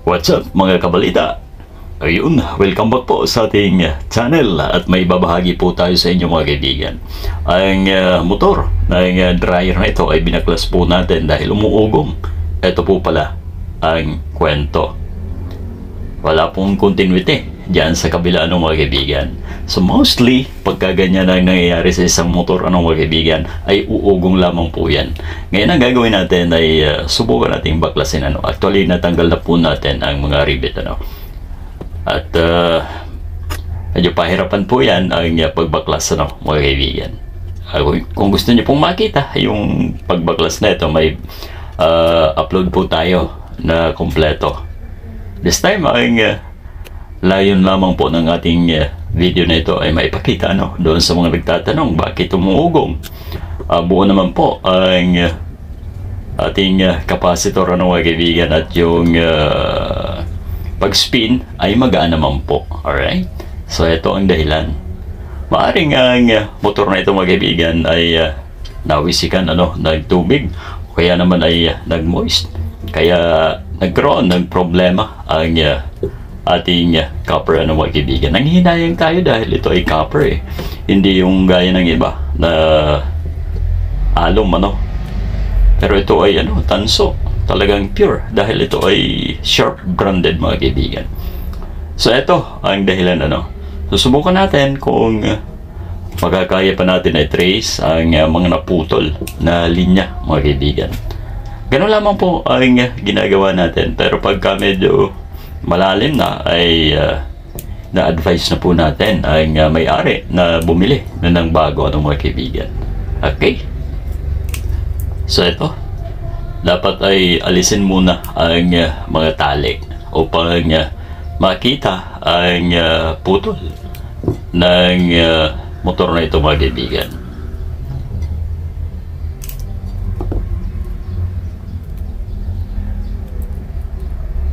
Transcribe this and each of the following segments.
What's up mga kabalita? Ayun, welcome back po sa ating channel at may babahagi po tayo sa inyo mga kaibigan. Ang motor ng dryer na ito ay binaklas po natin dahil umuugong. Ito po pala ang kwento. Wala pong continuity dyan sa kabila ng mga kaibigan. So mostly, pagka ganyan ang nangyayari sa isang motor mga kaibigan, ay uugong lamang po yan. Ngayon ang gagawin natin ay subukan natin baklasin. Actually, natanggal na po natin ang mga rivet. At medyo pahirapan po yan ang pagbaklas mga kaibigan. Kung gusto niyo pong makita yung pagbaklas na ito, may upload po tayo na kompleto. This time ang layon lamang po ng ating video na ito ay maipakita doon sa mga nagtatanong bakit umuugong. Buo naman po ang ating capacitor mga kaibigan, at yung pag-spin ay magaan naman po. Alright? So ito ang dahilan. Maaring ang motor na ito mga kaibigan ay nawisikan ng tubig, o kaya naman ay nag-moist, kaya nagkaroon ng problema ang ating copper mga kaibigan. Nanghihinayang tayo dahil ito ay copper hindi yung gaya ng iba na alum pero ito ay tanso, talagang pure dahil ito ay sharp branded mga kaibigan. So ito ang dahilan. Susubukan natin kung magkakaya pa natin ay trace ang mga naputol na linya mga kaibigan. Ganun lamang po ang ginagawa natin, pero pagka medyo malalim na ay na-advise na po natin ang may-ari na bumili ng bago mga kaibigan. Okay? So ito, dapat ay alisin muna ang mga tali upang makita ang putol ng motor na ito mga kaibigan.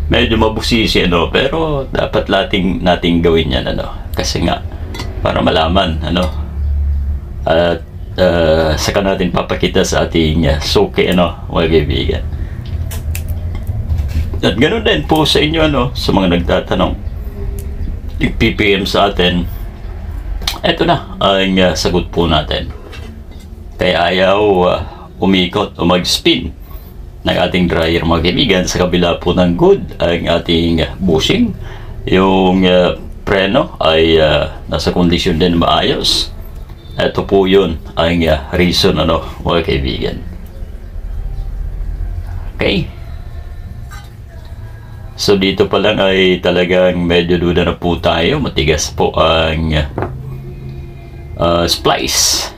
Medyo mabusisi pero dapat nating gawin yan kasi nga para malaman at saka natin papakita sa ating suki mga kaibigan. At ganoon din po sa inyo sa mga nagtatanong, nag-PPM sa atin. Ito na ang sagot po natin. Kaya ayaw umikot o mag-spin ng ating dryer mga kaibigan. Sa kabila po ng good ang ating bushing, yung preno ay nasa kondisyon din maayos. Ito po yun ang reason mga kaibigan. Okay, so dito pa lang ay talagang medyo duda na po tayo. Matigas po ang splice.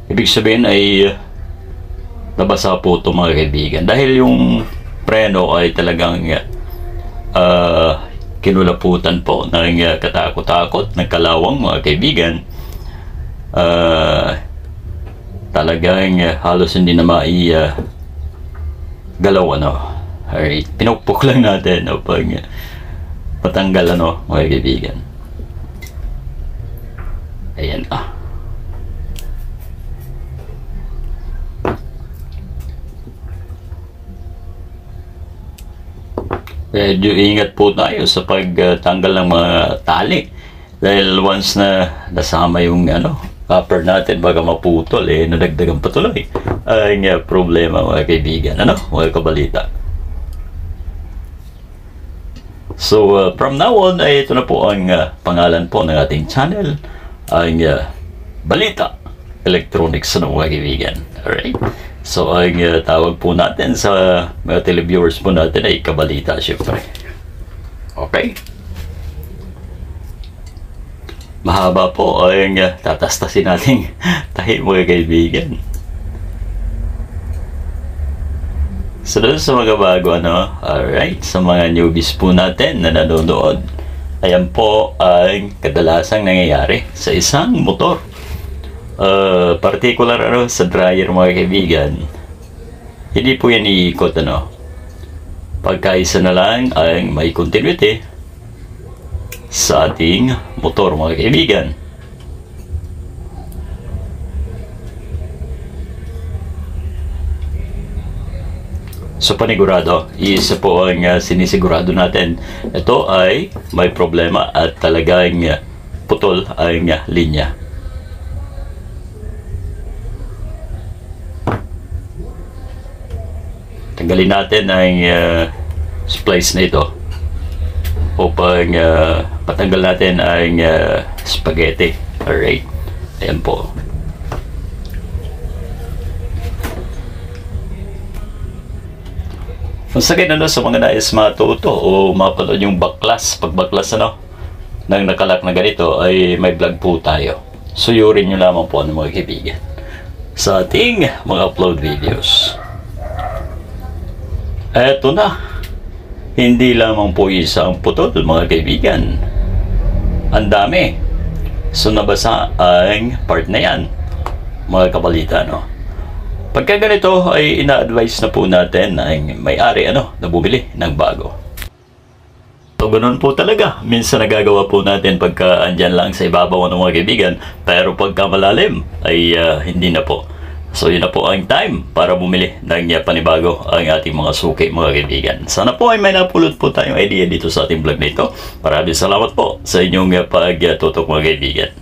Ibig sabihin ay nabasa po ito mga kaibigan dahil yung preno ay talagang kinulaputan po ng katakot-takot ng kalawang mga kaibigan. Talagang halos hindi na galaw Alright, pinukpok lang natin upang patanggal mga kaibigan. Ayan medyo ingat po tayo sa pagtanggal ng mga tali dahil once na nasama yung copper natin, baka maputol nadagdagan patuloy ang problema mga kaibigan, mga kabalita. So from now on ay ito na po ang pangalan po ng ating channel, ang Balita Electronics mga kaibigan. Alright, so ang tawag po natin sa mga televiewers po natin ay Kabalita syempre. Okay, mahaba po ang tatastasin nating tahi mga kaibigan. So doon sa mga bago alright, sa mga newbies po natin na nanonood, ayan po ang kadalasang nangyayari sa isang motor, particular sa dryer mga kaibigan. Hindi po yan iikot pagkaisa na lang ang may continuity sa ating motor mga kaibigan. So sa panigurado, isa po ang sinisigurado natin. Ito ay may problema at talagang putol ang linya. Tanggalin natin ang splice na ito upang patanggal natin ang spaghetti. Alright, ayan po. Kung sa ganun sa mga nais matuto o mapanood yung baklas, pagbaklas ng nakalak na ganito, ay may vlog po tayo. Suyurin nyo lamang po mga kaibigan sa ating mga upload videos. Eto na, hindi lamang po isang putol mga kaibigan, ang dami. So nabasa ang part na yan mga kabalita, no? Pagka ganito ay ina-advise na po natin ang may-ari na bumili ng bago. So ganun po talaga, minsan nagagawa po natin pagka andyan lang sa ibabaw ng mga kaibigan, pero pagka malalim ay hindi na po. So yun na po ang time para bumili ng panibago ang ating mga suki mga kaibigan. Sana po ay may napulot po tayong idea dito sa ating vlog na ito. Maraming salamat po sa inyong pagtutok mga kaibigan.